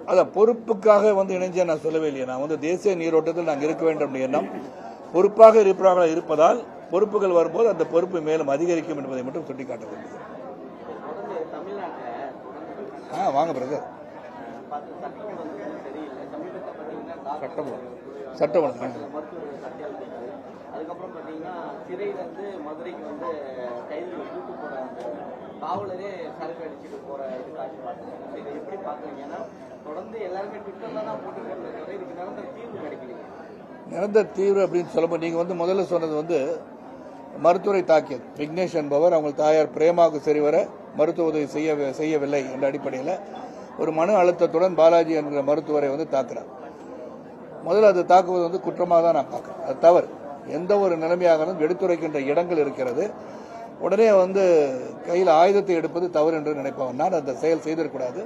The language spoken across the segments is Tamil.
அதான் பொறுப்புக்காக இணைஞ்ச நான் சொல்லவே இல்லையா. நான் தேசிய நீரோட்டத்தில் நாங்கள் இருக்க வேண்டும் எண்ணம் பொறுப்பாக இருப்பதால் பொறுப்புகள் வரும்போது அந்த பொறுப்பு மேலும் அதிகரிக்கும் என்பதை மட்டும் சுட்டிக்காட்ட வேண்டும். வாங்க பிரதர். சட்டம் அதுக்கப்புறம் பாத்தீங்கன்னா சிறையிலிருந்து மதுரைக்கு கைது கூட்டு போற காவலரே சரக்கு அடிச்சுட்டு போற இது காட்சி பார்த்துருக்காங்க. இதை எப்படி பாக்குறீங்க? ஏன்னா தொடர்ந்து எல்லாருமே ட்விட்டர்ல தான் போட்டு இதுக்கு நிரந்தர தீர்வு கிடைக்கலைங்க. நிரந்தர தீர்வு அப்படின்னு சொல்லும்போது நீங்க முதல்ல சொன்னது மருத்துவரை தாக்கியது. விக்னேஷ் என்பவர் அவங்க தாயார் பிரேமாவுக்கு சரிவர மருத்துவ உதவி செய்யவில்லை என்ற அடிப்படையில் ஒரு மன அழுத்தத்துடன் பாலாஜி என்கிற மருத்துவரை தாக்குறார். முதல்ல அது தாக்குவது குற்றமாக தான் நான் பார்க்கிறேன். அது தவறு. எந்த ஒரு நிலைமையாக எடுத்துரைக்கின்ற இடங்கள் இருக்கிறது. உடனே கையில் ஆயுதத்தை எடுப்பது தவறு என்று நினைப்பவன் நான். அந்த செயல் செய்திடக்கூடாது.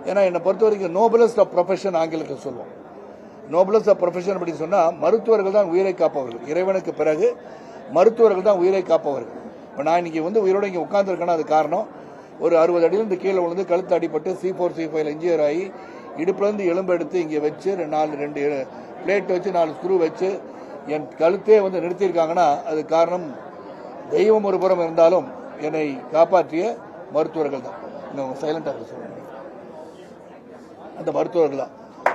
ஏன்னா என்னை பொறுத்த வரைக்கும் நோபலஸ்ட் ஆஃப் ப்ரொஃபஷன் ஆங்கிலத்தில் சொல்லுவோம். நோபலஸ்ட் ஆஃப் ப்ரொஃபஷன் அப்படின்னு சொன்னால் மருத்துவர்கள் தான் உயிரை காப்பவர்கள். இறைவனுக்கு பிறகு மருத்துவர்கள் தான் உயிரை காப்பவர்கள். இப்போ நான் இன்னைக்கு உயிரோடு இங்கே உட்கார்ந்துருக்கேன்னா அது காரணம் ஒரு 60 அடியிலிருந்து கீழே விழுந்து கழுத்து அடிப்பட்டு C4 C5 இன்ஜியர் ஆகி இடுப்புலேருந்து எலும்பு எடுத்து இங்கே வச்சு 2 பிளேட் வச்சு 4 ஸ்க்ரூ வச்சு என் கழுத்தே நிறுத்தியிருக்காங்கன்னா அது காரணம் தெய்வம் ஒரு புறம் இருந்தாலும் என்னை காப்பாற்றிய மருத்துவர்கள் தான். சைலண்டாக சொல்லுங்க. அந்த மருத்துவர்கள் தான்.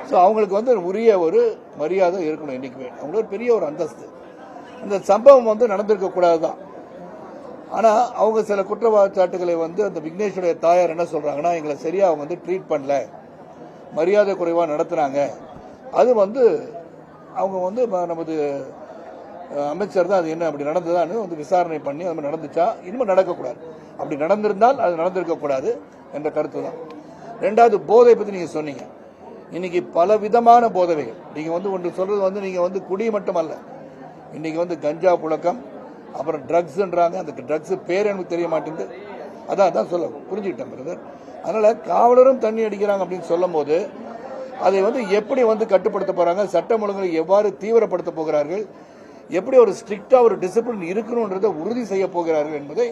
ஸோ அவங்களுக்கு உரிய ஒரு மரியாதை இருக்கணும். என்றைக்குமே அவங்களுக்கு பெரிய ஒரு அந்தஸ்து. இந்த சம்பவம் நடந்திருக்க கூடாது தான். ஆனால் அவங்க சில குற்றச்சாட்டுகளை அந்த விக்னேஷுடைய தாயார் என்ன சொல்றாங்கன்னா, எங்களை சரியா அவங்க ட்ரீட் பண்ணல, மரியாதை குறைவாக நடத்துறாங்க. அது அவங்க நமது அமைச்சர் தான் அது என்ன அப்படி நடந்ததான்னு விசாரணை பண்ணி அது நடந்துச்சா இனிமேல் நடக்கக்கூடாது. அப்படி நடந்திருந்தால் அது நடந்திருக்கக்கூடாது என்ற கருத்து தான். ரெண்டாவது போதை பற்றி நீங்கள் சொன்னீங்க. இன்னைக்கு பல விதமான போதைகள். நீங்கள் ஒன்று சொல்றது நீங்கள் குடி மட்டும் அல்ல. இன்னைக்கு கஞ்சா புழக்கம், அப்புறம் ட்ரக்ஸ்ன்றாங்க. அந்த ட்ரக்ஸ் பேர் எனக்கு தெரிய மாட்டேங்குது. அதான் சொல்ல புரிஞ்சுக்கிட்டேன் பிரதர். அதனால காவலரும் தண்ணி அடிக்கிறாங்க அப்படின்னு சொல்லும் போது அதை எப்படி கட்டுப்படுத்த போறாங்க, சட்டம் ஒழுங்கை எவ்வாறு தீவிரப்படுத்த போகிறார்கள், எப்படி ஒரு ஸ்ட்ரிக்டா ஒரு டிசிப்ளின் இருக்கணும்ன்றதை உறுதி செய்ய போகிறார்கள் என்பதை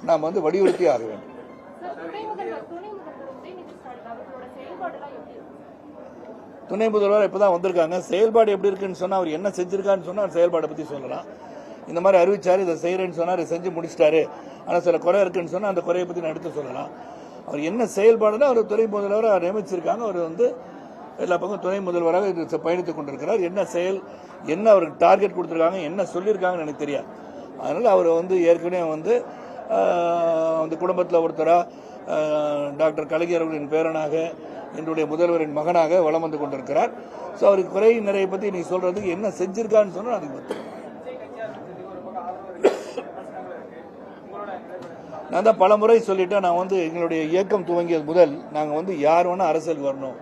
நாம் வலியுறுத்தி ஆக வேண்டும். துணை முதல்வர் இப்பதான் வந்திருக்காங்க. செயல்பாடு எப்படி இருக்குன்னு சொன்னா அவர் என்ன செஞ்சிருக்கான்னு சொன்னா அவர் செயல்பாடை பத்தி சொல்லலாம். இந்த மாதிரி அறிவிச்சாரு, இதை செய்யறேன்னு சொன்னார், செஞ்சு முடிச்சிட்டாரு, ஆனால் சில குறை இருக்குன்னு சொன்னா அந்த குறையை பத்தி நான் எடுத்து சொல்லலாம். அவர் என்ன செயல்பாடுனா அவர் துணை முதல்வராக நியமிச்சிருக்காங்க. அவர் எல்லா பக்கம் துணை முதல்வராக பயணித்துக் கொண்டிருக்கிறார். என்ன செயல், என்ன அவருக்கு டார்கெட் கொடுத்திருக்காங்க, என்ன சொல்லியிருக்காங்கன்னு எனக்கு தெரியாது. அதனால அவர் ஏற்கனவே அந்த குடும்பத்தில் ஒருத்தரா டாக்டர் கலைஞர் அவர்களின் பேரனாக என்னுடைய முதல்வரின் மகனாக வலம் வந்து கொண்டிருக்கிறார். ஸோ அவருக்கு குறை நிறைய பற்றி நீ சொல்றதுக்கு என்ன செஞ்சிருக்கான்னு சொன்னா அதுக்கு பற்றி நான் தான் பல முறை சொல்லிட்டேன். நான் எங்களுடைய இயக்கம் துவங்கியது முதல் நாங்கள் யார் வேணா அரசியலுக்கு வரணும்,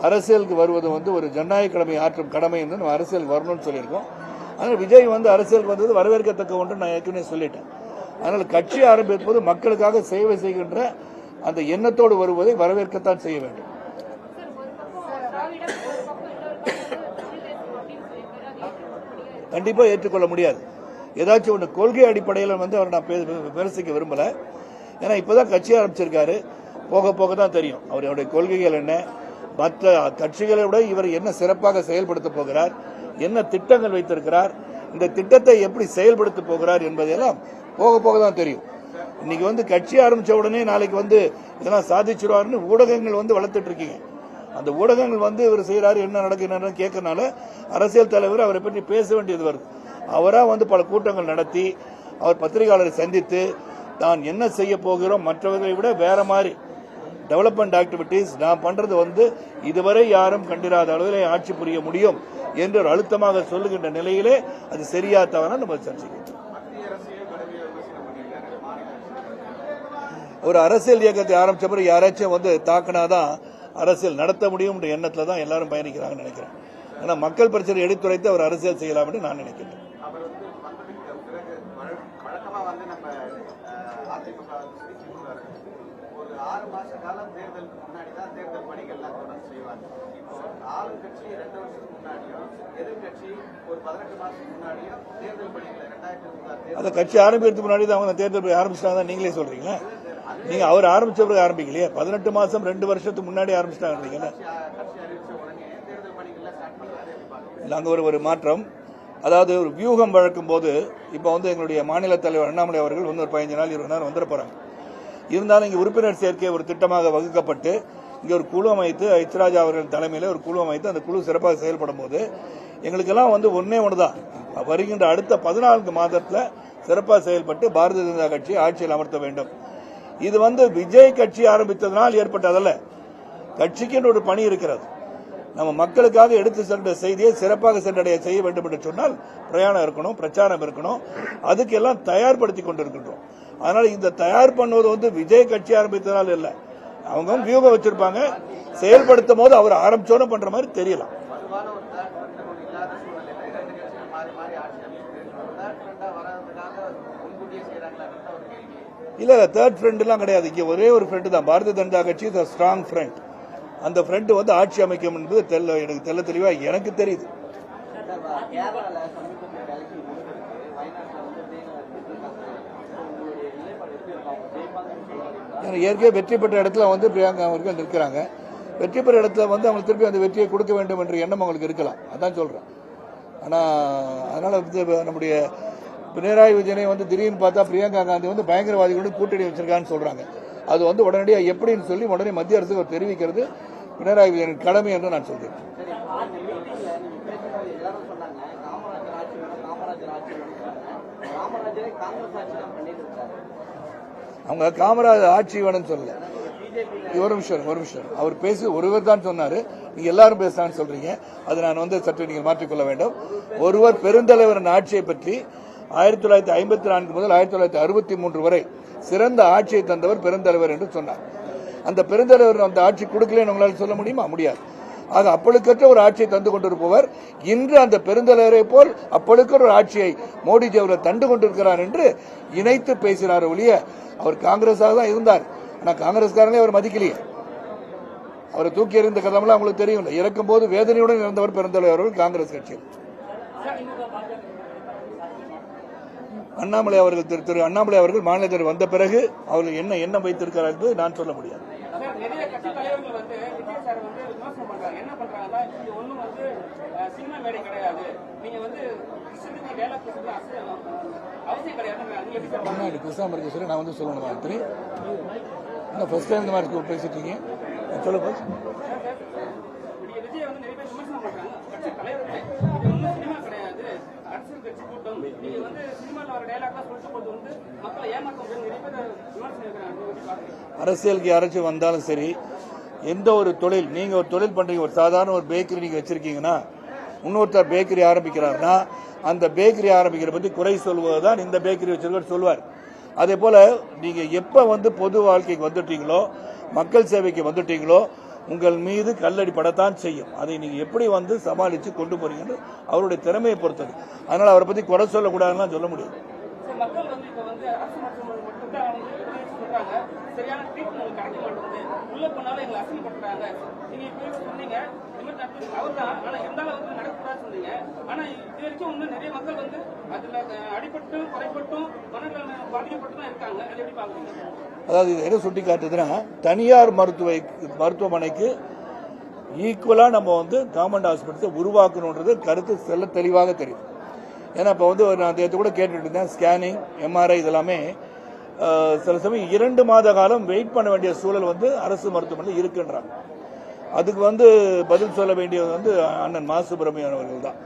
அரசியலுக்கு வருவது ஒரு ஜனநாயக கடமை ஆற்றும் கடமை என்று நம்ம அரசியலுக்கு வரணும்னு சொல்லியிருக்கோம். அதனால் விஜய் அரசியலுக்கு வந்தது வரவேற்கத்தக்க ஒன்று நான் ஏற்கனவே சொல்லிட்டேன். அதனால் கட்சி ஆரம்பிக்கும் போது மக்களுக்காக சேவை செய்கின்ற அந்த எண்ணத்தோடு வருவதை வரவேற்கத்தான் செய்ய வேண்டும். கண்டிப்பா ஏற்றுக்கொள்ள முடியாது. ஏதாச்சும் ஒன்று கொள்கை அடிப்படையில் அவர் நான் பேசிக்க விரும்பல. ஏன்னா இப்பதான் கட்சி ஆரம்பிச்சிருக்காரு. போக போக தான் தெரியும் அவருடைய கொள்கைகள் என்ன, மற்ற கட்சிகளை விட இவர் என்ன சிறப்பாக செயல்படுத்த போகிறார், என்ன திட்டங்கள் வைத்திருக்கிறார், இந்த திட்டத்தை எப்படி செயல்படுத்த போகிறார் என்பதெல்லாம் போக போக தான் தெரியும். இன்னைக்கு கட்சி ஆரம்பிச்ச உடனே நாளைக்கு இதெல்லாம் சாதிச்சிருவாருன்னு ஊடகங்கள் வளர்த்துட்டு இருக்கீங்க. அந்த ஊடகங்கள் இவர் செய்யறாரு என்ன நடக்கு என்ன கேட்கறதுனால அரசியல் தலைவர் அவரை பற்றி பேச வேண்டியது வருது. அவரா பல கூட்டங்கள் நடத்தி அவர் பத்திரிகையாளரை சந்தித்து தான் என்ன செய்ய போகிறோம், மற்றவர்களை விட வேற மாதிரி டெவலப்மெண்ட் ஆக்டிவிட்டிஸ் நான் பண்றது இதுவரை யாரும் கண்டிராத அளவில் ஆட்சி புரிய முடியும் என்று ஒரு அழுத்தமாக சொல்லுகின்ற நிலையிலே அது சரியா தவறா நம்ம சர்ச்சைக்கிறோம். ஒரு அரசியல் இயக்கத்தை ஆரம்பிச்ச பிறகு யாராச்சும் தாக்கினாதான் அரசியல் நடத்த முடியும் எண்ணத்துல தான் எல்லாரும் பயணிக்கிறாங்கன்னு நினைக்கிறேன். ஆனா மக்கள் பிரச்சனை எடுத்துரைத்து அவர் அரசியல் செய்யலாம்னு நான் நினைக்கிறேன். அந்த கட்சி ஆரம்பிக்கிறதுக்கு முன்னாடி தான் அவங்க தேர்தல் ஆரம்பிச்சிட்டாங்க நீங்களே சொல்றீங்களா? நீங்க அவர் ஆரம்பிச்ச பிறகு ஆரம்பிக்கலையே, 18 மாசம் 2 வருஷத்துக்கு முன்னாடி ஆரம்பிச்சிட்டாங்க. அங்க ஒரு மாற்றம், அதாவது ஒரு வியூகம் வழக்கும் போது இப்ப வந்து எங்களுடைய மாநில தலைவர் அண்ணாமலை அவர்கள் வந்து ஒரு 15 நாள் 20 நாள் வந்துட போறாங்க. இருந்தாலும் இங்க உறுப்பினர் சேர்க்கை ஒரு திட்டமாக வகுக்கப்பட்டு இங்க ஒரு குழு அமைத்து எச்ராஜா அவர்கள் தலைமையில ஒரு குழு அமைத்து அந்த குழு சிறப்பாக செயல்படும் போது எங்களுக்கெல்லாம் வந்து ஒண்ணுதான், வருகின்ற அடுத்த 14 மாதத்துல சிறப்பாக செயல்பட்டு பாரதிய ஜனதா கட்சி ஆட்சியில் அமர்த்த வேண்டும். இது வந்து விஜய் கட்சி ஆரம்பித்ததனால் ஏற்பட்டதல்ல, கட்சிக்கு ஒரு பணி இருக்கிறது. நம்ம மக்களுக்காக எடுத்து சென்ற செய்தியை சிறப்பாக சென்றடைய செய்ய வேண்டும் என்று சொன்னால் பிரயாணம் இருக்கணும், பிரச்சாரம் இருக்கணும், அதுக்கெல்லாம் தயார்படுத்திக் கொண்டிருக்கின்றோம். அதனால இந்த தயார் பண்ணுவது வந்து விஜய் கட்சி ஆரம்பித்ததால் இல்ல, அவங்க வியூகம் வச்சிருப்பாங்க, செயல்படுத்தும் போது அவர் ஆரம்பிச்சோன்னு பண்ற மாதிரி தெரியலாம். இல்ல தேர்ட் ஃப்ரெண்ட் எல்லாம் கிடையாது, இங்க ஒரே ஒரு ஃப்ரெண்ட் தான், பாரதிய ஜனதா கட்சி ஸ்ட்ராங் ஃப்ரெண்ட். அந்த ஃப்ரெண்ட் வந்து ஆட்சி அமைக்கும் என்பது எனக்கு தெல்ல தெளிவா எனக்கு தெரியுது. ஏற்கனவே வெற்றி பெற்ற இடத்துல வந்து பிரியங்கா அவர்கள் நிற்கிறாங்க, வெற்றி பெற்ற இடத்துல வந்து அவங்க திருப்பி அந்த வெற்றியை கொடுக்க வேண்டும் என்ற எண்ணம் அவங்களுக்கு இருக்கலாம், அதான் சொல்றேன். ஆனா அதனால நம்முடைய பினராயி விஜயனை வந்து திடீர்னு பார்த்தா பிரியங்கா காந்தி வந்து பயங்கரவாதிகளோடு கூட்டணி வச்சிருக்கான்னு சொல்றாங்க. அது வந்து உடனடியாக எப்படின்னு சொல்லி உடனே மத்திய அரசுக்கு தெரிவிக்கிறது பினராயி விஜயனின் கடமை என்று நான் சொல்றேன். அவங்க காமராஜர் ஆட்சி வேணும்னு சொல்லல, ஒரு நிமிஷம் அவர் பேசி ஒருவர் தான் சொன்னாரு, நீங்க எல்லாரும் பேசுறான்னு சொல்றீங்க, அது நான் வந்து சற்று நீங்கள் மாற்றிக்கொள்ள வேண்டும். ஒருவர் பெருந்தலைவரின் ஆட்சியை பற்றி 1954 முதல் 1963 வரை சிறந்த ஆட்சியை தந்தவர் பெருந்தலைவர் என்று சொன்னார். அந்த பெருந்தலைவர் அந்த ஆட்சி கொடுக்கலன்னு உங்களால் சொல்ல முடியுமா? முடியாது. ஆக அப்பழுக்கற்ற ஒரு ஆட்சியை தந்து கொண்டிருப்பவர் இன்று அந்த பெருந்தலைவரை போல் அப்பழுக்கற்ற ஒரு ஆட்சியை மோடிஜி அவர்கள் தந்து கொண்டிருக்கிறார் என்று இணைத்து பேசினார் ஒழிய அவர் காங்கிரஸாக தான் இருந்தார். ஆனா காங்கிரஸ்காரங்களே அவர் மதிக்கலையே, அவரை தூக்கி எறிந்த கதமெல்லாம் அவங்களுக்கு தெரியும். இறக்கும் போது வேதனையுடன் இருந்தவர் பெருந்தலைவர் காங்கிரஸ் கட்சியில். அண்ணாமலை அவர்கள் திரு அண்ணாமலை அவர்கள் மாநிலத்தில் வந்த பிறகு அவர்கள் என்ன எண்ணம் வைத்திருக்கிறார் என்று நான் சொல்ல முடியாது. நிறைய கட்சி தலைவர்கள் வந்து விஜய் சார் வந்து விமர்சனம் பண்றாங்க. என்ன பண்றாங்கன்னா, இது ஒண்ணும் வந்து சினிமா மேடை கிடையாது, நீங்க வந்து வேலை அவசியம் கிடையாது. கிருஷ்ணா இருக்க சொல்லி நான் வந்து சொல்லணும், ஃபர்ஸ்ட் டைம் இந்த மாதிரி பேசிட்டு இருக்கீங்க, சொல்லுங்க. விஜய் வந்து நிறைய பேர் விமர்சனம் பண்றாங்க, கட்சி தலைவர்கள் இது ஒன்றும் சினிமா கிடையாது, அரசியல் கட்சி கூட்டம், நீங்க வந்து சினிமாவில் வர டைலாக்லாம் சொல்லிட்டு போது வந்து மக்களை ஏமாற்றம் நிறைய பேர் விமர்சனம் இருக்கிறாங்க. அரசியலுக்கு யாராச்சும் வந்தாலும் சரி, எந்த ஒரு தொழில், நீங்க ஒரு தொழில் பண்றீங்க, ஒரு சாதாரண ஒரு பேக்கரி நீங்க வச்சிருக்கீங்கன்னா இன்னொருத்தர் பேக்கரி ஆரம்பிக்கிறார்னா அந்த பேக்கரி ஆரம்பிக்கிற பத்தி குறை சொல்வதுதான் இந்த பேக்கரி வச்சிருக்க சொல்வார். அதே போல நீங்க எப்ப வந்து பொது வாழ்க்கைக்கு வந்துட்டீங்களோ, மக்கள் சேவைக்கு வந்துட்டீங்களோ, உங்கள் மீது கல்லடி படத்தான் செய்யும். அதை நீங்க எப்படி வந்து சமாளிச்சு கொண்டு போறீங்கன்னு அவருடைய திறமையை பொறுத்தது. அதனால அவரை பத்தி குறை சொல்லக்கூடாதுன்னு சொல்ல முடியாது. மக்கள் வந்து இப்ப வந்து அரசு மட்டும் தான் சொல்றாங்க, சரியான ட்ரீட்மெண்ட் கிடைக்க மாட்டேங்குது, உள்ள போனாலும் எங்களை அசிங்கப்படுத்துறாங்க. நீங்க இப்ப சொன்னீங்க அவர் தான், ஆனா இருந்தாலும் வந்து நடக்கக்கூடாது சொன்னீங்க. ஆனா இது வரைக்கும் இன்னும் நிறைய மக்கள் வந்து அதுல அடிபட்டும் குறைப்பட்டும் மனநல பாதிக்கப்பட்டு தான் இருக்காங்க. அதை எப்படி பாக்குறீங்க? அதாவது இது என்ன சுட்டி காட்டுதுன்னா, தனியார் மருத்துவமனைக்கு ஈக்குவலா நம்ம வந்து கவர்மெண்ட் ஹாஸ்பிட்டல் உருவாக்கணும்ன்றது கருத்து செல்ல தெளிவாக தெரியும். ஏன்னா இப்போ வந்து நான் நேற்று கூட கேட்டுட்டு இருந்தேன், ஸ்கேனிங் எம்ஆர்ஐ இதெல்லாமே சில சமயம் 2 மாத காலம் வெயிட் பண்ண வேண்டிய சூழல் வந்து அரசு மருத்துவமனையில் இருக்குன்றாங்க. அதுக்கு வந்து பதில் சொல்ல வேண்டியது வந்து அண்ணன் மா சுப்பிரமணியன் அவர்கள் தான்.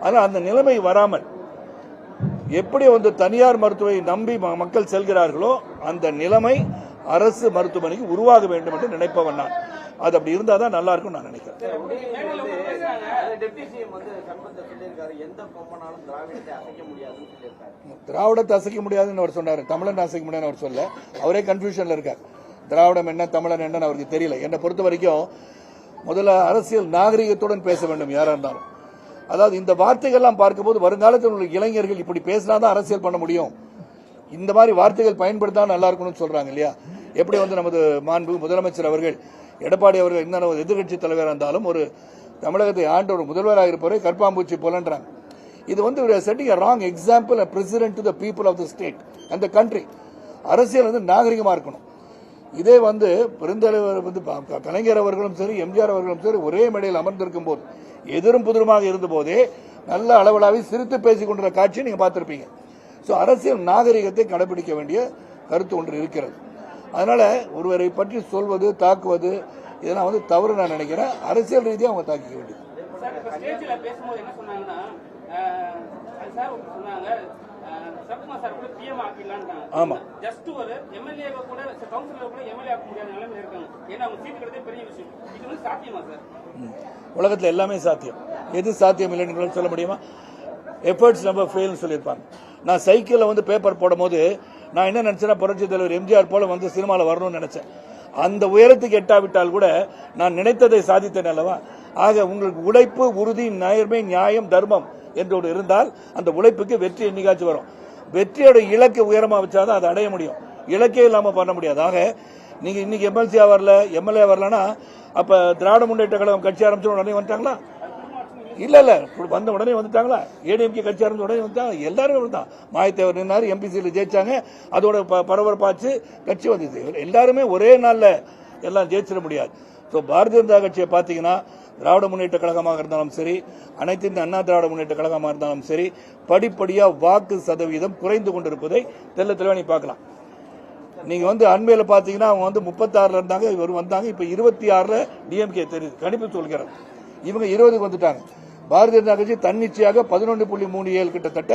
ஆனால் அந்த நிலைமை வராமல் எப்படி வந்து தனியார் மருத்துவரை நம்பி மக்கள் செல்கிறார்களோ அந்த நிலைமை அரசு மருத்துவமனைக்கு உருவாக வேண்டும் என்று நினைப்பவன் நான். அது அப்படி இருந்தா தான் நல்லா இருக்கும் நான் நினைக்கிறேன். திராவிடத்தை அசைக்க முடியாதுன்னு அவர் சொன்னார், தமிழன் அசைக்க முடியாதுன்னு அவர் சொல்ல, அவரே கன்ஃபியூஷன்ல இருக்கார். திராவிடம் என்ன தமிழன் என்னன்னு அவருக்கு தெரியல. என்னை பொறுத்த வரைக்கும் முதல்ல அரசியல் நாகரிகத்துடன் பேச வேண்டும் யாரா இருந்தாலும். அதாவது இந்த வார்த்தைகள்லாம் பார்க்கும்போது வருங்காலத்தில் உள்ள இளைஞர்கள் இப்படி பேசினாதான் அரசியல் பண்ண முடியும், இந்த மாதிரி வார்த்தைகள் பயன்படுத்தா நல்லா இருக்கணும்னு சொல்றாங்க இல்லையா. எப்படி வந்து நமது மாண்பு முதலமைச்சர் அவர்கள் எடப்பாடி அவர்கள் என்ன எதிர்கட்சி தலைவராக இருந்தாலும் ஒரு தமிழகத்தை ஆண்ட ஒரு முதல்வராக இருப்பவரை கற்பாம்பூச்சி போலன்றாங்க. இது வந்து setting a wrong example, a president to the people of the state and the country. அரசியல் வந்து நாகரிகமா இருக்கணும். இதே வந்து பெருந்தலைவர் வந்து கலைஞர் அவர்களும் சரி, எம்ஜிஆர் அவர்களும் சரி, ஒரே மேடையில் அமர்ந்திருக்கும் போது எதிரும் புதிருமாக இருந்த போதே நல்ல அளவலாவி சிரித்து பேசிக் கொண்ட காட்சியை நீங்க பார்த்திருப்பீங்க. ஸோ அரசியல் நாகரிகத்தை கடைபிடிக்க வேண்டிய கருத்து ஒன்று இருக்கிறது. அதனால ஒருவரை பற்றி சொல்வது, தாக்குவது இதெல்லாம் வந்து தவறு நான் நினைக்கிறேன். அரசியல் ரீதியாக அவங்க தாக்கிக்க வேண்டியது. சார் இப்ப ஸ்டேஜ்ல பேசும்போது என்ன சொன்னாங்கன்னா, சார் சொன்னாங்க சரத்குமார் சார் கூட பிஎம் ஆக்கிடலான்ட்டாங்க. ஆமா, ஜஸ்ட் ஒரு எம்எல்ஏ கூட கவுன்சிலர் கூட எம்எல்ஏ ஆக்க முடியாத நிலைமையில இருக்காங்க. ஏன்னா அவங்க சீட்டு கிடைத்தே பெரிய விஷயம். இது வந்து சாத்தியமா சார்? உலகத்தில் எல்லாமே சாத்தியம். எது சாத்தியம் இல்லைன்னு சொல்ல முடியுமா? எஃபர்ட்ஸ் நம்ம ஃபெயில்னு சொல்லியிருப்பாங்க. நான் சைக்கிளில் வந்து பேப்பர் போடும் போது நான் என்ன நினைச்சேன்னா, புரட்சி தலைவர் எம்ஜிஆர் போல வந்து சினிமாவில் வரணும்னு நினைச்சேன். அந்த உயரத்துக்கு எட்டாவிட்டால் கூட நான் நினைத்ததை சாதித்தேன் அல்லவா? ஆக உங்களுக்கு உழைப்பு, உறுதி, நேர்மை, நியாயம், தர்மம் என்று இருந்தால் அந்த உழைப்புக்கு வெற்றி என்னைக்காச்சும் வரும். வெற்றியோட இலக்கு உயரமா வச்சாதான் அதை அடைய முடியும். இலக்கே இல்லாம பண்ண முடியாது. ஆக நீங்க இன்னைக்கு எம்எல்சியா வரல, எம்எல்ஏ வரலன்னா அப்ப திராவிட முன்னேற்ற கழகம் கட்சி ஆரம்பிச்ச உடனே வந்துட்டாங்களா? இல்ல வந்த உடனே வந்துட்டாங்களா? ஏடிஎம்கே கட்சி ஆரம்பிச்ச உடனே வந்துட்டாங்க. எல்லாருமே வந்துட்டான். மாயத்தேவர் நின்னாரு, எம்பிசியில் ஜெயிச்சாங்க, அதோட பரபரப்பாச்சு, கட்சி வந்தது. எல்லாருமே ஒரே நாள்ல எல்லாம் ஜெயிச்சிட முடியாது. ஸோ பாரதிய ஜனதா கட்சியை பார்த்தீங்கன்னா, திராவிட முன்னேற்ற கழகமாக இருந்தாலும் சரி, அனைத்து இந்த அண்ணா திராவிட முன்னேற்ற கழகமாக இருந்தாலும் சரி, படிப்படியாக வாக்கு சதவீதம் குறைந்து கொண்டிருப்பதை தெல்ல தெளிவாக நீ பார்க்கலாம். நீங்க வந்து அண்மையில பாத்தீங்கன்னா அவங்க வந்து 36 இருந்தாங்க, இவர் வந்தாங்க, இப்ப 26 டிஎம்கே தெரியுது, கணிப்பு சொல்கிறார். இவங்க 20 வந்துட்டாங்க. பாரதிய ஜனதா கட்சி தன்னிச்சையாக 11.37 கிட்டத்தட்ட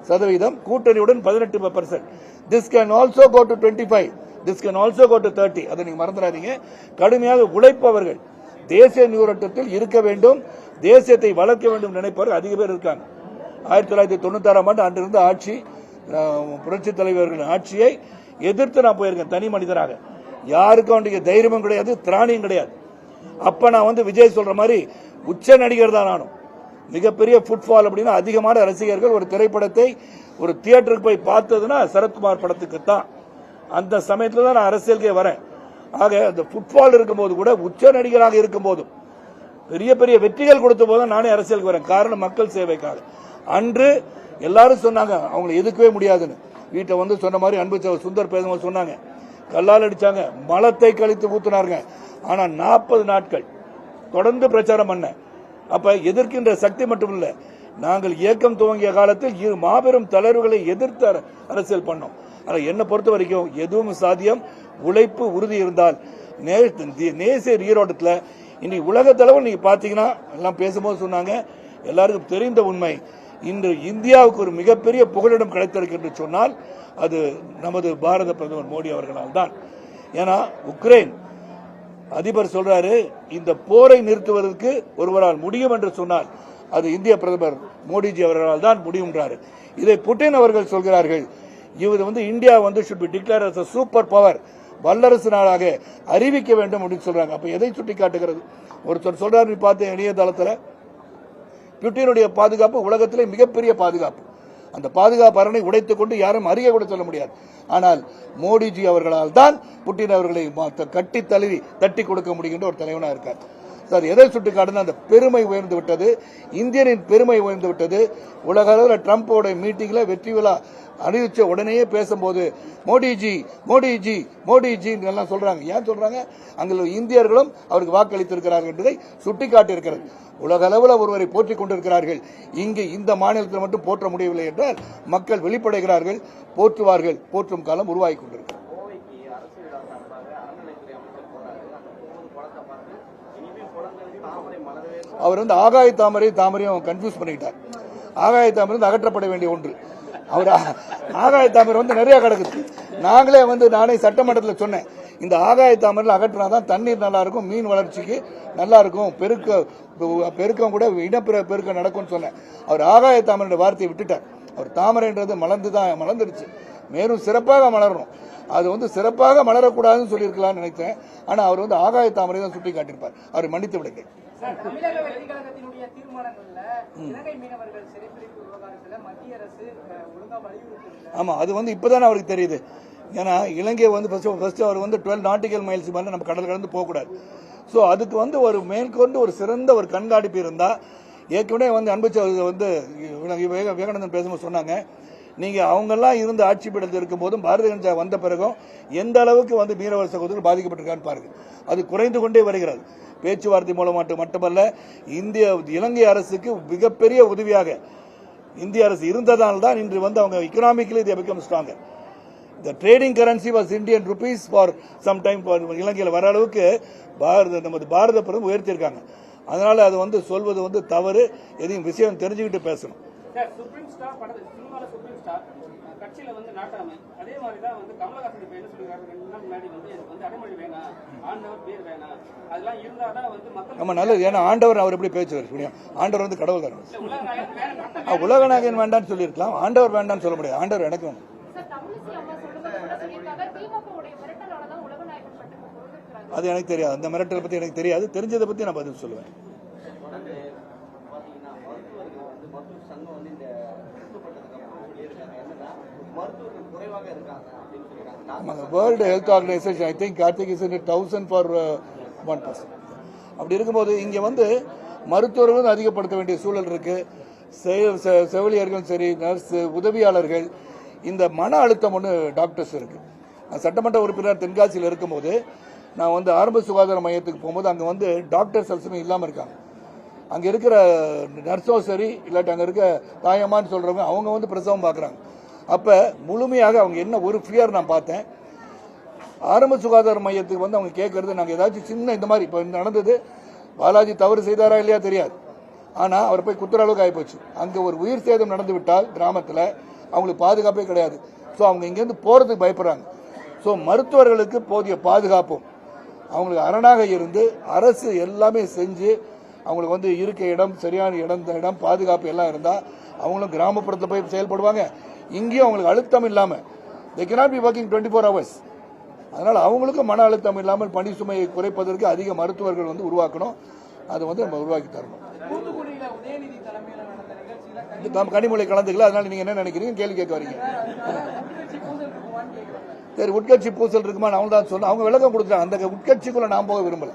சதவீதம், கூட்டணியுடன் 18%. This can also go to 25, this can also go to 30. அதை நீங்க மறந்துடாதீங்க. கடுமையாக உழைப்பவர்கள், தேசிய நீரோட்டத்தில் இருக்க வேண்டும், தேசியத்தை வளர்க்க வேண்டும் நினைப்பவர்கள் அதிக பேர் இருக்காங்க. 1996 ஆண்டு அன்றிருந்த ஆட்சி, புரட்சி தலைவர்களின் ஆட்சியை எதிர்த்து நான் போயிருக்கேன் தனி மனிதராக. யாருக்கும் அவனுக்கு தைரியமும் கிடையாது, திராணியும் கிடையாது. அப்ப நான் வந்து விஜய் சொல்ற மாதிரி உச்ச நடிகர் தான் நானும். மிகப்பெரிய ஃபுட்பால் அப்படின்னா அதிகமான ரசிகர்கள் ஒரு திரைப்படத்தை ஒரு தியேட்டருக்கு போய் பார்த்ததுன்னா சரத்குமார் படத்துக்கு தான். அந்த சமயத்துல தான் நான் அரசியலுக்கே வரேன். ஆக அந்த ஃபுட்பால் இருக்கும்போது கூட, உச்ச நடிகராக இருக்கும் போதும், பெரிய பெரிய வெற்றிகள் கொடுத்த போதும் நானே அரசியலுக்கு வரேன். காரணம் மக்கள் சேவைக்காக. அன்று எல்லாரும் சொன்னாங்க அவங்களை எதுக்கவே முடியாதுன்னு. வீட்டை வந்து சொன்ன மாதிரி அன்பு சுந்தர் பேசும்போது சொன்னாங்க, கல்லால் அடிச்சாங்க, மலத்தை கழித்து ஊத்துனாருங்க. ஆனா 40 நாட்கள் தொடர்ந்து பிரச்சாரம் பண்ண. அப்ப எதிர்க்கின்ற சக்தி மட்டும் இல்ல, நாங்கள் இயக்கம் துவங்கிய காலத்தில் மாபெரும் தளர்வுகளை எதிர்த்து அரசியல் பண்ணோம். ஆனா என்னை பொறுத்த வரைக்கும் எதுவும் சாத்தியம். உழைப்பு, உறுதி இருந்தால். நேசிய ஈரோட்டத்தில் இன்னைக்கு உலகத்தளவில் நீங்க பாத்தீங்கன்னா, எல்லாம் பேசும்போது சொன்னாங்க, எல்லாருக்கும் தெரிந்த உண்மை, இன்று இந்தியாவுக்கு ஒரு மிகப்பெரிய புகலிடம் கிடைத்திருக்கு என்று சொன்னால் அது நமது பாரத பிரதமர் மோடி அவர்களால் தான். ஏன்னா உக்ரைன் அதிபர் சொல்றாரு, இந்த போரை நிறுத்துவதற்கு ஒருவரால் முடியும் என்று சொன்னால் அது இந்திய பிரதமர் மோடிஜி அவர்களால் தான் முடியும்ன்றாரு. இதை புட்டின் அவர்கள் சொல்கிறார்கள். இவர் வந்து இந்தியா வந்து should be declared as a super power, வல்லரசு நாடாக அறிவிக்க வேண்டும் அப்படின்னு சொல்றாங்க. அப்ப எதை சுட்டி காட்டுகிறது? ஒருத்தர் சொல்றாரு, நீ பார்த்து இணையதளத்தில், புட்டினுடைய பாதுகாப்பு உலகத்திலே மிகப்பெரிய பாதுகாப்பு. அந்த பாதுகாப்பு அரணை உடைத்துக் கொண்டு யாரும் அறிய கூட சொல்ல முடியாது. ஆனால் மோடிஜி அவர்களால் தான் புட்டின் அவர்களை கட்டி தழுவி தட்டி கொடுக்க முடிகின்ற ஒரு தலைவனாக இருக்கார். சார் எதை சுட்டி காட்டுனா, அந்த பெருமை உயர்ந்து விட்டது, இந்தியனின் பெருமை உயர்ந்து விட்டது. உலக அளவில் ட்ரம்போட மீட்டிங்ல வெற்றி விழா அறிவிச்ச உடனேயே பேசும்போது மோடிஜி மோடிஜி மோடிஜி எல்லாம் சொல்றாங்க. ஏன் சொல்றாங்க? அங்குள்ள இந்தியர்களும் அவருக்கு வாக்களித்திருக்கிறார்கள் என்பதை சுட்டிக்காட்டி இருக்கிறது. உலக அளவில் ஒருவரை போற்றிக் கொண்டிருக்கிறார்கள். இங்கு இந்த மாநிலத்தில் மட்டும் போற்ற முடியவில்லை என்றால் மக்கள் வெளிப்படைகிறார்கள், போற்றுவார்கள். போற்றும் காலம் உருவாகி கொண்டிருக்கிறது. அவர் வந்து ஆகாய தாமரையும் கன்ஃபியூஸ் பண்ணிக்கிட்டார். ஆகாய தாமரை அகற்றப்பட வேண்டிய ஒன்று. அவர் ஆகாய தாமரை வந்து நிறைய கிடக்குது. நானே சட்டமன்றத்தில் சொன்னேன், இந்த ஆகாய தாமரையில் அகற்றினாதான் தண்ணீர் நல்லா இருக்கும், மீன் வளர்ச்சிக்கு நல்லா இருக்கும், பெருக்கம் கூட இனப்பெருக்கம் நடக்கும்னு சொன்னேன். அவர் ஆகாய தாமரை வார்த்தையை விட்டுட்டார். அவர் தாமரைன்றது மலர்ந்துருச்சு, மேலும் சிறப்பாக மலரணும். அது வந்து சிறப்பாக மலரக்கூடாதுன்னு சொல்லியிருக்கலாம்னு நினைத்தேன். ஆனா அவர் வந்து ஆகாய தாமரை தான் சுட்டி காட்டியிருப்பார். அவர் மன்னித்து விடுங்க. தமிழக வெற்றி கழகத்தினுடைய தீர்மானங்கள்ல இலங்கை மீனவர்கள் சிறைப்பிடிப்பு விவகாரத்துல மத்திய அரசு ஒழுங்கா வலியுறுத்தி. ஆமா, அது வந்து இப்பதானே அவருக்கு தெரியுது. ஏன்னா இலங்கை வந்து ஃபர்ஸ்ட் அவர் வந்து 12 நாட்டிக்கல் மைல்ஸ் மேல நம்ம கடல் கடந்து போகக்கூடாது. ஸோ அதுக்கு வந்து ஒரு மேற்கொண்டு ஒரு சிறந்த ஒரு கண்காணிப்பு இருந்தா, ஏற்கனவே வந்து அன்பு வந்து விவேகானந்தன் பேசும்போது சொன்னாங்க, நீங்க அவங்கெல்லாம் இருந்து ஆட்சி பீடத்தில் இருக்கும் போதும் பாரதிய ஜனதா வந்த பிறகும் எந்த அளவுக்கு வந்து மீனவர் சகோதரர்கள் பாதிக்கப்பட்டிருக்கான்னு பாருங்க. அது குறைந்து கொண்டே வருகிறது. பேச்சுவார்த்தை மூலமாக மட்டுமல்ல, இலங்கை அரசுக்கு மிகப்பெரிய உதவியாக இந்திய அரசு இருந்ததால் தான் இன்று வந்து அவங்க economically they become stronger. The trading currency was Indian rupees for some time. இலங்கையில் வர அளவுக்கு நமது பாரத பிரதமர் உயர்த்தியிருக்காங்க. அதனால அது வந்து சொல்வது வந்து தவறு. எதையும் விஷயம் தெரிஞ்சுக்கிட்டு பேசணும். சுப்ரீம் ஸ்டார் படத்தில் சினிமால சுப்ரீம் ஸ்டார் கட்சியில வந்து நாட்டாமை. அதே மாதிரி தான் வந்து கமலஹாசன் இப்ப என்ன சொல்லிருக்காரு, 2 நாள் முன்னாடி வந்து எனக்கு வந்து அடைமொழி வேணாம், ஆண்டவர் பேர் வேணாம், அதெல்லாம் இருந்தாதான் வந்து மக்கள் நம்ம நல்லது. ஏன்னா ஆண்டவர் அவர் எப்படி பேசுவார்? ஆண்டவர் வந்து கடவுள் தானே. உலகநாயகன் வேணும், உலகநாயகன் வேண்டான்னு சொல்லியிருக்கலாம், ஆண்டவர் வேண்டான்னு சொல்ல முடியாது. ஆண்டவர் எனக்கு வேணும். அது எனக்கு தெரியாது. அந்த மிரட்டலை பத்தி எனக்கு தெரியாது. தெரிஞ்சதை பத்தி நான் பதில் சொல்லுவேன். World health organisation I think Karthik is 1000 for 1%. அப்படி இருக்கும்போது இங்க வந்து மருத்துவர்கள் அதிகப்படுத்த வேண்டிய சூழல் இருக்கு. செவிலியர்கள் சரி, நர்ஸ், உதவியாளர்கள், இந்த மன அழுத்தம் ஒன்று டாக்டர்ஸ் இருக்கு. நான் சட்டமன்ற உறுப்பினர் தென்காசியில் இருக்கும்போது நான் வந்து ஆரம்ப சுகாதார மையத்துக்கு போகும்போது அங்கே வந்து டாக்டர்ஸ் எல்லாமே இல்லாமல் இருக்காங்க. அங்கே இருக்கிற நர்ஸும் சரி, இல்லாட்டி அங்கே இருக்க தாயம்மான்னு சொல்றவங்க அவங்க வந்து பிரசவம் பார்க்குறாங்க. அப்போ முழுமையாக அவங்க என்ன ஒரு ஃபியர் நான் பார்த்தேன். ஆரம்ப சுகாதார மையத்துக்கு வந்து அவங்க கேட்கறது, நாங்கள் ஏதாச்சும் சின்ன இந்த மாதிரி இப்போ நடந்தது, பாலாஜி தவறு செய்தாரா இல்லையா தெரியாது, ஆனால் அவர் போய் குத்துற அளவுக்கு ஆகிப்போச்சு. அங்கே ஒரு உயிர் சேதம் நடந்து விட்டால் கிராமத்தில் அவங்களுக்கு பாதுகாப்பே கிடையாது. ஸோ அவங்க இங்கேருந்து போகிறதுக்கு பயப்படுறாங்க. ஸோ மருத்துவர்களுக்கு போதிய பாதுகாப்பும் அவங்களுக்கு அரணாக இருந்து அரசு எல்லாமே செஞ்சு அவங்களுக்கு வந்து இருக்க இடம், சரியான இடம், பாதுகாப்பு எல்லாம் இருந்தால் அவங்களும் கிராமப்புறத்தில் போய் செயல்படுவாங்க. இங்கேயும் அவங்களுக்கு அழுத்தம் இல்லாமல் they cannot be working 24 hours. அதனால் அவங்களுக்கும் மன அழுத்தம் இல்லாமல் பணி சுமையை குறைப்பதற்கு அதிக மருத்துவர்கள் வந்து உருவாக்கணும். அதை வந்து நம்ம உருவாக்கி தரணும். கனிமொழி கலந்துக்கல, அதனால நீங்க என்ன நினைக்கிறீங்க கேள்வி கேட்க வரீங்க. சரி, உட்கட்சி பூசல் இருக்குமா? அவங்க தான் சொன்ன, அவங்க விளக்கம் கொடுத்தாங்க. அந்த உட்கட்சிக்குள்ள நான் போக விரும்பல.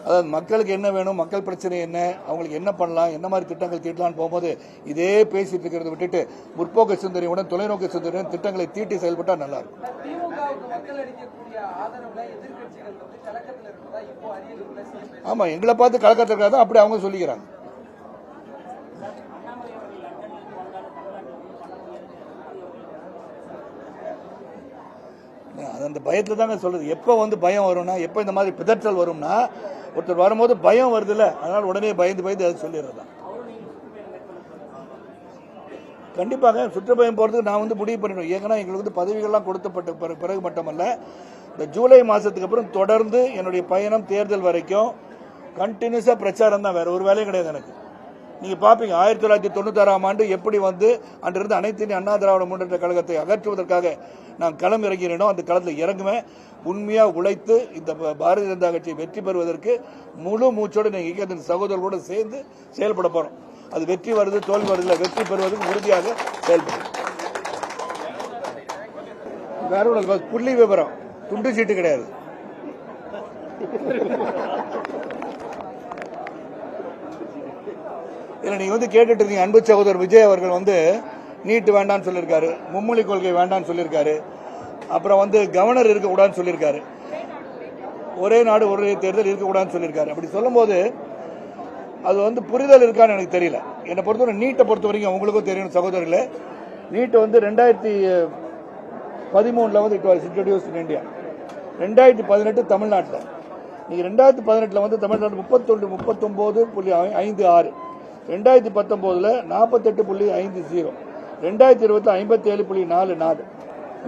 அதாவது மக்களுக்கு என்ன வேணும், மக்கள் பிரச்சனை என்ன, அவங்களுக்கு என்ன பண்ணலாம், என்ன மாதிரி திட்டங்கள் தீட்டலாம்னு போகும்போது இதே பேசிட்டு இருக்கிறத விட்டுட்டு முற்போக்கு சிந்தனையுடன் தொலைநோக்கு சிந்தனையுடன் திட்டங்களை தீட்டி செயல்பட்டா நல்லா இருக்கும். ஆமா, எங்களை பார்த்து கலக்கத்தில் இருக்காது, அப்படி அவங்க சொல்லிக்கிறாங்க. அந்த பயத்துல தாங்க சொல்றது. எப்ப வந்து பயம் வரும்னா, எப்ப இந்த மாதிரி பிதற்றல் வரும்னா, ஒருத்தர் வரும்போது பயம் வருது இல்ல, அதனால உடனே பயந்து அதை சொல்லிடுறதா. கண்டிப்பாக சுற்றுப்பயணம் போறதுக்கு நான் வந்து முடிவு பண்ணிடுவேன். ஏன்னா எங்களுக்கு வந்து பதவிகள்லாம் கொடுக்கப்பட்ட பிறகு மட்டுமல்ல, இந்த ஜூலை மாசத்துக்கு அப்புறம் தொடர்ந்து என்னுடைய பயணம் தேர்தல் வரைக்கும் கண்டினியூஸா பிரச்சாரம் தான், வேற ஒரு வேலையும் கிடையாது எனக்கு. நீங்க பாப்பீங்க 1996ஆம் ஆண்டு எப்படி வந்து அன்றிருந்து அனைத்து இந்திய அண்ணா திராவிட முன்னேற்ற கழகத்தை அகற்றுவதற்காக நான் களம் இறங்கினோம். அந்த களத்தில் இறங்குவேன், உண்மையா உழைத்து இந்த பாரதிய ஜனதா கட்சியை வெற்றி பெறுவதற்கு முழு மூச்சோடு நீங்க சகோதரர்களோடு சேர்ந்து செயல்பட போறோம். அது வெற்றி வருது தோல்வி வருது, வெற்றி பெறுவதற்கு உறுதியாக செயல்படும். வேற ஒன்று புள்ளி விவரம், துண்டு சீட்டு கிடையாது. இல்லை, நீங்க வந்து கேட்டுட்டு இருக்கீங்க. அன்பு சகோதரர் விஜய் அவர்கள் வந்து நீட் வேண்டான்னு சொல்லியிருக்காரு, மும்மொழி கொள்கை வேண்டான்னு சொல்லியிருக்காரு, அப்புறம் வந்து கவர்னர் இருக்கக்கூடாதுன்னு சொல்லியிருக்காரு, ஒரே நாடு ஒரே தேர்தல் இருக்கக்கூடாதுன்னு சொல்லியிருக்காரு. அப்படி சொல்லும்போது அது வந்து புரிதல் இருக்கான்னு எனக்கு தெரியல. என்னை பொறுத்தவரை நீட்டை பொறுத்த வரைக்கும் உங்களுக்கும் தெரியும் சகோதரர்களே, நீட் வந்து 2013 வந்து it was introduced in India. 2018 தமிழ்நாட்டில், நீங்க 2018 வந்து தமிழ்நாடு 39.56, 2019 48.50, 2020 57.44.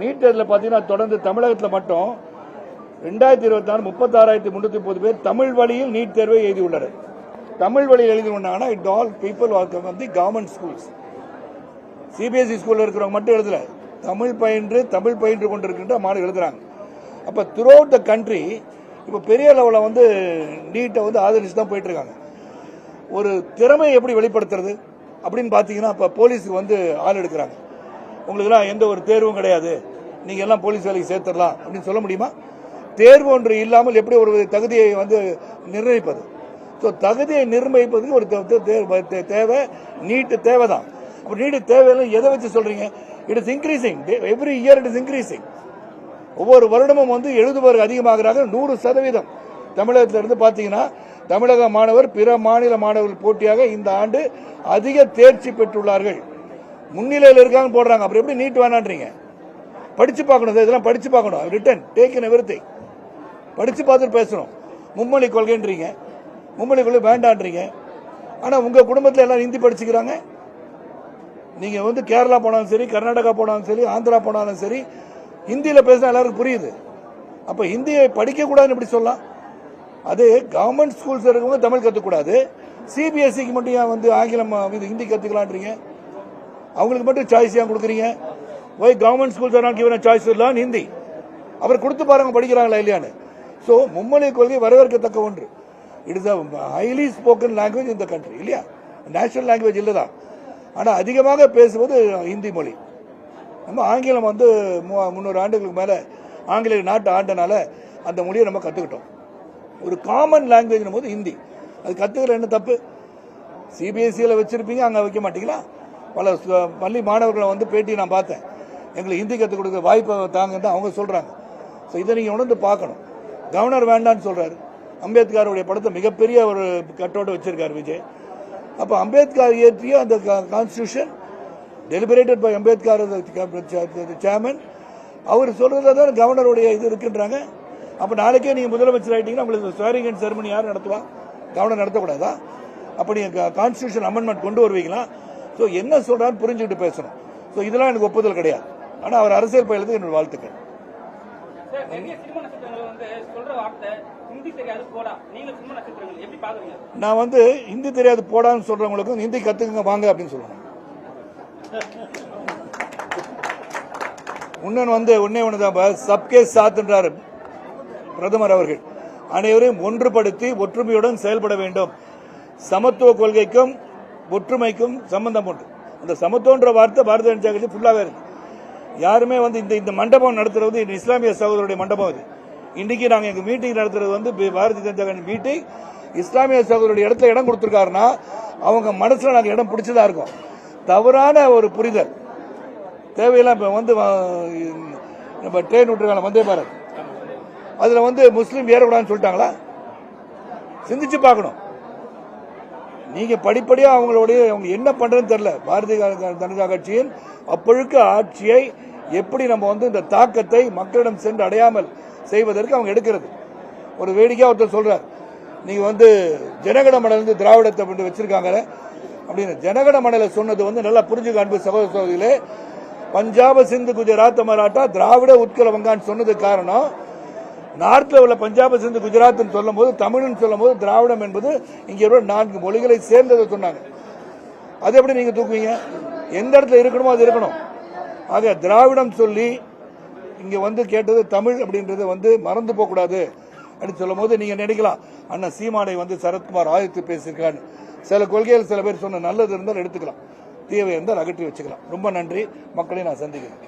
நீட் தேர்தலில் பார்த்தீங்கன்னா தொடர்ந்து தமிழகத்தில் மட்டும் 2024 36,330 பேர் தமிழ் வழியில் நீட் தேர்வை எழுதியுள்ளனர். தமிழ் வழியில் எழுதினாங்கன்னா it all people are from the government schools. CBSE ஸ்கூல்ல இருக்கிறவங்க மட்டும் எழுதல, தமிழ் பயின்று கொண்டிருக்கின்ற மாணவர்கள் எழுதுறாங்க. அப்ப த்ரூ அவுட் த கண்ட்ரி இப்ப பெரிய லெவலில் வந்து நீட்டை வந்து ஆதரிச்சு தான் போயிட்டு இருக்காங்க. ஒரு திறமையை எப்படி வெளிப்படுத்துறது அப்படின்னு பாத்தீங்கன்னா, இப்ப போலீஸுக்கு வந்து ஆள் எடுக்கிறாங்க. உங்களுக்கு எல்லாம் எந்த ஒரு தேர்வும் கிடையாது, நீங்க எல்லாம் போலீஸ் வேலைக்கு சேர்த்துடலாம் அப்படின்னு சொல்ல முடியுமா? தேர்வு ஒன்று இல்லாமல் எப்படி ஒரு தகுதியை வந்து நிர்ணயிப்பது? ஸோ தகுதியை நிர்ணயிப்பதுக்கு ஒரு தேவை, நீட்டு தேவை தான். அப்போ நீட்டு தேவையில்லை எதை வச்சு சொல்றீங்க? It is increasing, every year it is increasing. ஒவ்வொரு வருடமும் வந்து எழுதுபவர்கள் அதிகமாகிறாங்க. 100% தமிழகத்திலிருந்து பார்த்தீங்கன்னா தமிழக மாணவர் பிற மாநில மாணவர்கள் போட்டியாக இந்த ஆண்டு அதிக தேர்ச்சி பெற்றுள்ளார்கள், முன்னிலையில் இருக்காங்க போடுறாங்க. அப்புறம் எப்படி நீட் வேணான்றீங்க? படிச்சு பார்க்கணும், இதெல்லாம் படிச்சு பார்க்கணும். ரிட்டன் டேக் இன் எவ்ரிதிங் படிச்சு பார்த்துட்டு பேசணும். மும்மொழி கொள்கைன்றீங்க, மும்மொழி கொள்கை வேண்டான்றீங்க. ஆனால் உங்க குடும்பத்தில் எல்லாரும் ஹிந்தி படிச்சுக்கிறாங்க. நீங்க வந்து கேரளா போனாலும் சரி, கர்நாடகா போனாலும் சரி, ஆந்திரா போனாலும் சரி, ஹிந்தியில் பேசினா எல்லாருக்கும் புரியுது. அப்ப ஹிந்தியை படிக்க கூடாதுன்னு எப்படி சொல்லலாம்? அது கவர்மெண்ட் ஸ்கூல்ஸ் இருக்கவங்க தமிழ் கற்றுக்கூடாது, சிபிஎஸ்சிக்கு மட்டும் ஏன் வந்து ஆங்கிலம் ஹிந்தி கற்றுக்கலான்றீங்க? அவங்களுக்கு மட்டும் சாய்ஸ் ஏன் கொடுக்குறீங்க? Why government schools are not given choice learn Hindi? அப்புறம் கொடுத்து பாருங்க படிக்கிறாங்களா இல்லையான்னு. ஸோ மும்மொழி கொள்கை வரவேற்கத்தக்க ஒன்று. It is a highly spoken language இந்த கண்ட்ரி இல்லையா? நேஷனல் லாங்குவேஜ் இல்லைதான். ஆனால் அதிகமாக பேசுவது ஹிந்தி மொழி. நம்ம ஆங்கிலம் வந்து 300 ஆண்டுகளுக்கு மேலே ஆங்கிலேய நாட்டு ஆண்டனால அந்த மொழியை நம்ம கற்றுக்கிட்டோம். ஒரு காமன் லாங்குவேஜ் போது ஹிந்தி அது கற்றுக்கிற என்ன தப்பு? சிபிஎஸ்சியில் வச்சிருப்பீங்க, அங்கே வைக்க மாட்டீங்களா? பல பள்ளி மாணவர்களை வந்து பேட்டி நான் பார்த்தேன், எங்களுக்கு ஹிந்தி கற்றுக் கொடுக்க வாய்ப்பை தாங்கன்னு அவங்க சொல்கிறாங்க. ஸோ இதை நீங்கள் உணர்ந்து பார்க்கணும். கவர்னர் வேண்டான்னு சொல்கிறாரு. அம்பேத்கருடைய படத்தை மிகப்பெரிய ஒரு கட்டோடு வச்சிருக்காரு விஜய். அப்போ அம்பேத்கர் இயற்றிய அந்த constitution deliberated by Ambedkar chairman, அவர் சொல்றதுல தான் கவர்னருடைய இது இருக்குன்றாங்க. அப்போ நாளைக்கே நீங்கள் முதலமைச்சர் ஆகிட்டீங்கன்னா உங்களுக்கு ஸ்வேரிங் அண்ட் செரமனி யார் நடத்துவா? கவர்னர் நடத்தக்கூடாதா? அப்போ நீங்கள் கான்ஸ்டியூஷன் அமெண்ட்மெண்ட் கொண்டு வருவீங்களா? ஸோ என்ன சொல்றான்னு புரிஞ்சுக்கிட்டு பேசணும். ஸோ இதெல்லாம் எனக்கு ஒப்புதல் கிடையாது. ஆனால் அவர் அரசியல் பயிலுக்கு என்னோட வாழ்த்துக்கள். நான் வந்து ஹிந்தி தெரியாது போடான்னு சொல்றவங்களுக்கும் ஹிந்தி கத்துக்குங்க வாங்க அப்படின்னு சொல்லணும். ஒன்னே ஒண்ணுதான் சப்கே சாத்ன்றாரு பிரதமர் அவர்கள். அனைவரையும் ஒன்றுபடுத்தி ஒற்றுமையுடன் செயல்பட வேண்டும். சமத்துவ கொள்கைக்கும் ஒற்றுமைக்கும் சம்பந்தம் உண்டு. அந்த சமத்துவன்ற வார்த்தை பாரதிய ஜனதா கட்சி ஃபுல்லாவே இருக்கு. யாருமே வந்து இந்த மண்டபம் நடத்துறது இஸ்லாமிய சகோதரருடைய மண்டபம் இது. இன்னைக்கு நாங்க எங்க மீட்டிங் நடத்துறது வந்து பாரதிய ஜனதா கட்சி மீட்டிங். இஸ்லாமிய சகோதரருடைய இடத்துல இடம் கொடுத்திருக்காருன்னா அவங்க மனசுல நாங்க இடம் பிடிச்சதா இருக்கும். தவறான ஒரு புரிதல் தேவையெல்லாம். இப்ப வந்து நம்ம ட்ரெயின் விட்டுருக்காங்க வந்தே பாரத், அதுல வந்து முஸ்லீம் ஏறக்கூடாதுன்னு சொல்லிட்டாங்களா? சிந்திச்சு பார்க்கணும். நீங்க படிப்படியா அவங்களுடைய அவங்க என்ன பண்றதுன்னு தெரியல. பாரதிய ஜனதா கட்சியின் அப்பொழுக்க ஆட்சியை எப்படி நம்ம வந்து இந்த தாக்கத்தை மக்களிடம் சென்று அடையாமல் செய்வதற்கு அவங்க எடுக்கிறது. ஒரு வேடிக்கையா ஒருத்தர் சொல்றார், நீங்க வந்து ஜனகண மணல திராவிடத்தை வச்சிருக்காங்க அப்படின்னு. ஜனகண மணல சொன்னது வந்து நல்லா புரிஞ்சுக்க அன்பு சகோதர சகோதரிகளே. பஞ்சாப சிந்து குஜராத் மராட்டா திராவிட உட்கல வங்கான்னு சொன்னது காரணம், நார்த்ல உள்ள பஞ்சாப சிந்து குஜராத் சொல்லும் போது தமிழ்னு சொல்லும் போது திராவிடம் என்பது இங்க 4 மொழிகளை சேர்ந்ததை சொன்னாங்க. அது எப்படி நீங்க தூக்குவீங்க? எந்த இடத்துல இருக்கணுமோ அது இருக்கணும். ஆக திராவிடம் சொல்லி இங்க வந்து கேட்டது தமிழ் அப்படின்றது வந்து மறந்து போக கூடாது அப்படின்னு சொல்லும் போது நீங்க நினைக்கலாம் அண்ணா சீமானை வந்து சரத்குமார் ஆயத்து பேசியிருக்காரு. சில கொள்கைகள் சில பேர் சொன்ன நல்லது இருந்தால் எடுத்துக்கலாம், தீவை இருந்தால் அகற்றி வச்சுக்கலாம். ரொம்ப நன்றி. மக்களை நான் சந்திக்கிறேன்.